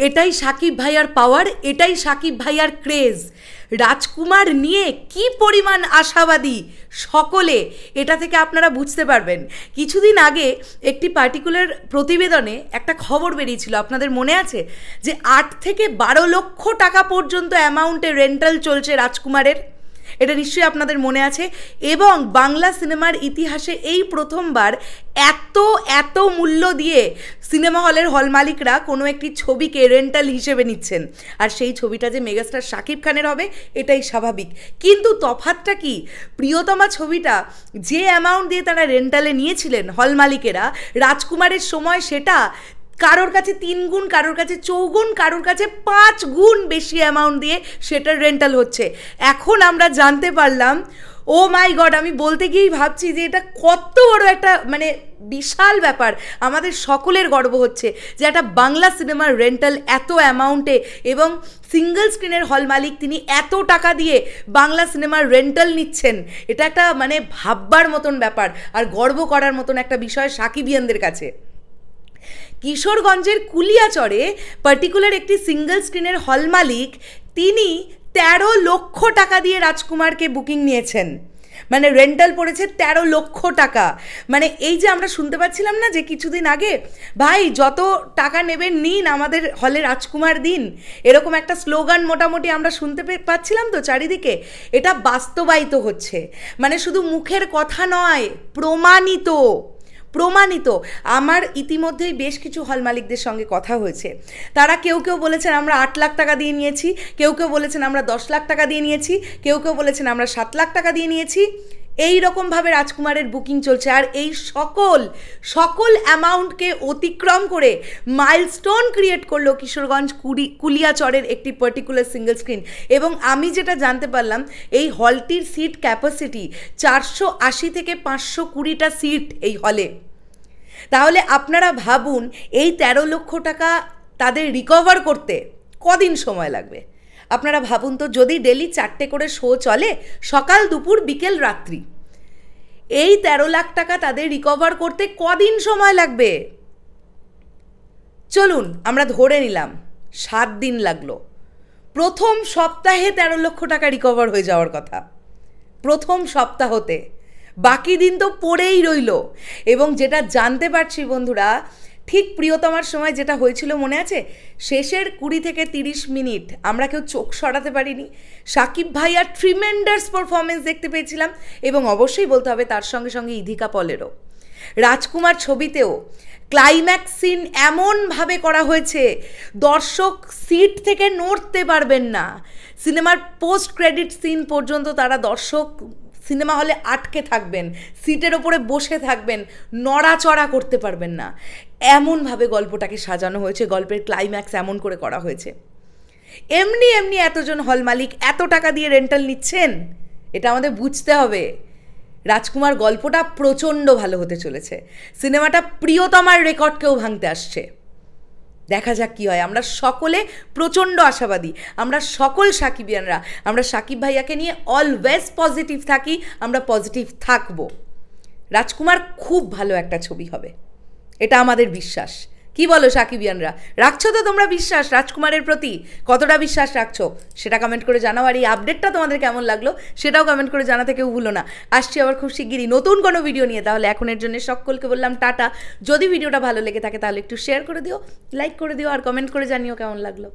এটাই সাকিব ভাইয়ার পাওয়ার, এটাই সাকিব ভাইয়ার ক্রেজ। রাজকুমার নিয়ে কি পরিমাণ আশাবাদী সকলে, এটা থেকে আপনারা বুঝতে পারবেন। কিছুদিন আগে একটি পার্টিকুলার প্রতিবেদনে একটা খবর বেরিয়েছিল, আপনাদের মনে আছে, যে 8 থেকে 12 লক্ষ টাকা পর্যন্ত অ্যামাউন্টে রেন্টাল চলছে রাজকুমারের। এটা নিশ্চয়ই আপনাদের মনে আছে। এবং বাংলা সিনেমার ইতিহাসে এই প্রথমবার এত মূল্য দিয়ে সিনেমা হলের হল মালিকরা কোনো একটি ছবিকে রেন্টাল হিসেবে নিচ্ছেন। আর সেই ছবিটা যে মেগাস্টার শাকিব খানের হবে এটাই স্বাভাবিক। কিন্তু তফাৎটা কি, প্রিয়তমা ছবিটা যে অ্যামাউন্ট দিয়ে তারা রেন্টালে নিয়েছিলেন হল মালিকেরা, রাজকুমারের সময় সেটা কারোর কাছে 3 গুণ, কারোর কাছে 4 গুণ, কারোর কাছে 5 গুণ বেশি অ্যামাউন্ট দিয়ে সেটার রেন্টাল হচ্ছে। এখন আমরা জানতে পারলাম, ও মাই গড, আমি বলতে গিয়েই ভাবছি যে এটা কত বড় একটা মানে বিশাল ব্যাপার। আমাদের সকলের গর্ব হচ্ছে যে একটা বাংলা সিনেমার রেন্টাল এত অ্যামাউন্টে, এবং সিঙ্গল স্ক্রিনের হল মালিক তিনি এত টাকা দিয়ে বাংলা সিনেমার রেন্টাল নিচ্ছেন। এটা একটা মানে ভাববার মতন ব্যাপার আর গর্ব করার মতন একটা বিষয় সাকিবিয়ানদের কাছে। কিশোরগঞ্জের কুলিয়াচরে পার্টিকুলার একটি সিঙ্গল স্ক্রিনের হল মালিক তিনি 13 লক্ষ টাকা দিয়ে রাজকুমারকে বুকিং নিয়েছেন, মানে রেন্টাল পড়েছে 13 লক্ষ টাকা। মানে এই যে আমরা শুনতে পাচ্ছিলাম না যে কিছুদিন আগে, ভাই যত টাকা নেবেন নিন, আমাদের হলে রাজকুমার দিন, এরকম একটা স্লোগান মোটামুটি আমরা শুনতে পাচ্ছিলাম তো চারিদিকে। এটা বাস্তবায়িত হচ্ছে, মানে শুধু মুখের কথা নয়, প্রমাণিত। আমার ইতিমধ্যেই বেশ কিছু হল মালিকদের সঙ্গে কথা হয়েছে। তারা কেউ বলেছেন আমরা 8 লাখ টাকা দিয়ে নিয়েছি, কেউ বলেছেন আমরা 10 লাখ টাকা দিয়ে নিয়েছি, কেউ বলেছেন আমরা 7 লাখ টাকা দিয়ে নিয়েছি। এই রকমভাবে রাজকুমারের বুকিং চলছে। আর এই সকল অ্যামাউন্টকে অতিক্রম করে মাইলস্টোন ক্রিয়েট করলো কিশোরগঞ্জ কুলিয়াচরের একটি পার্টিকুলার সিঙ্গল স্ক্রিন। এবং আমি যেটা জানতে পারলাম, এই হলটির সিট ক্যাপাসিটি 480 থেকে 520টা সিট এই হলে। তাহলে আপনারা ভাবুন, এই 13 লক্ষ টাকা তাদের রিকভার করতে কদিন সময় লাগবে। আপনারা ভাবুন তো, যদি ডেলি 4টে করে শো চলে, সকাল দুপুর বিকেল রাত্রি, এই 13 লাখ টাকা তাদের রিকভার করতে কদিন সময় লাগবে। চলুন আমরা ধরে নিলাম 7 দিন লাগলো। প্রথম সপ্তাহে 13 লক্ষ টাকা রিকভার হয়ে যাওয়ার কথা, প্রথম সপ্তাহতে। বাকি দিন তো পড়েই রইল। এবং যেটা জানতে পারছি বন্ধুরা, ঠিক প্রিয়তমার সময় যেটা হয়েছিল মনে আছে, শেষের 20 থেকে 30 মিনিট আমরা কেউ চোখ সরাতে পারিনি। সাকিব ভাইয়ার ট্রিমেন্ডাস পারফরমেন্স দেখতে পেয়েছিলাম, এবং অবশ্যই বলতে হবে তার সঙ্গে সঙ্গে ইধিকা পলেরও। রাজকুমার ছবিতেও ক্লাইম্যাক্স সিন এমনভাবে করা হয়েছে, দর্শক সিট থেকে নড়তে পারবেন না। সিনেমার পোস্ট ক্রেডিট সিন পর্যন্ত তারা দর্শক সিনেমা হলে আটকে থাকবেন, সিটের ওপরে বসে থাকবেন, নড়াচড়া করতে পারবেন না। এমনভাবে গল্পটাকে সাজানো হয়েছে, গল্পের ক্লাইম্যাক্স এমন করে করা হয়েছে। এমনি এতজন হল মালিক এত টাকা দিয়ে রেন্টাল নিচ্ছেন, এটা আমাদের বুঝতে হবে। রাজকুমার গল্পটা প্রচণ্ড ভালো হতে চলেছে। সিনেমাটা প্রিয়তমার রেকর্ডকেও ভাঙতে আসছে। দেখা যাক কী হয়। আমরা সকলে প্রচণ্ড আশাবাদী, আমরা সকল সাকিবিয়ানরা, আমরা সাকিব ভাইয়াকে নিয়ে অলওয়েজ পজিটিভ থাকি, আমরা পজিটিভ থাকবো। রাজকুমার খুব ভালো একটা ছবি হবে, এটা আমাদের বিশ্বাস। কি বলো সাকিবিয়ানরা, রাখছো তো তোমরা বিশ্বাস রাজকুমারের প্রতি? কতটা বিশ্বাস রাখছো সেটা কমেন্ট করে জানাও। আর এই আপডেটটা তোমাদের কেমন লাগলো সেটাও কমেন্ট করে জানাতে কেউ ভুলো না। আসছি আবার খুব শিগগিরই নতুন কোনো ভিডিও নিয়ে। তাহলে এখনের জন্য সকলকে বললাম টাটা। যদি ভিডিওটা ভালো লেগে থাকে তাহলে একটু শেয়ার করে দিও, লাইক করে দিও, আর কমেন্ট করে জানিও কেমন লাগলো।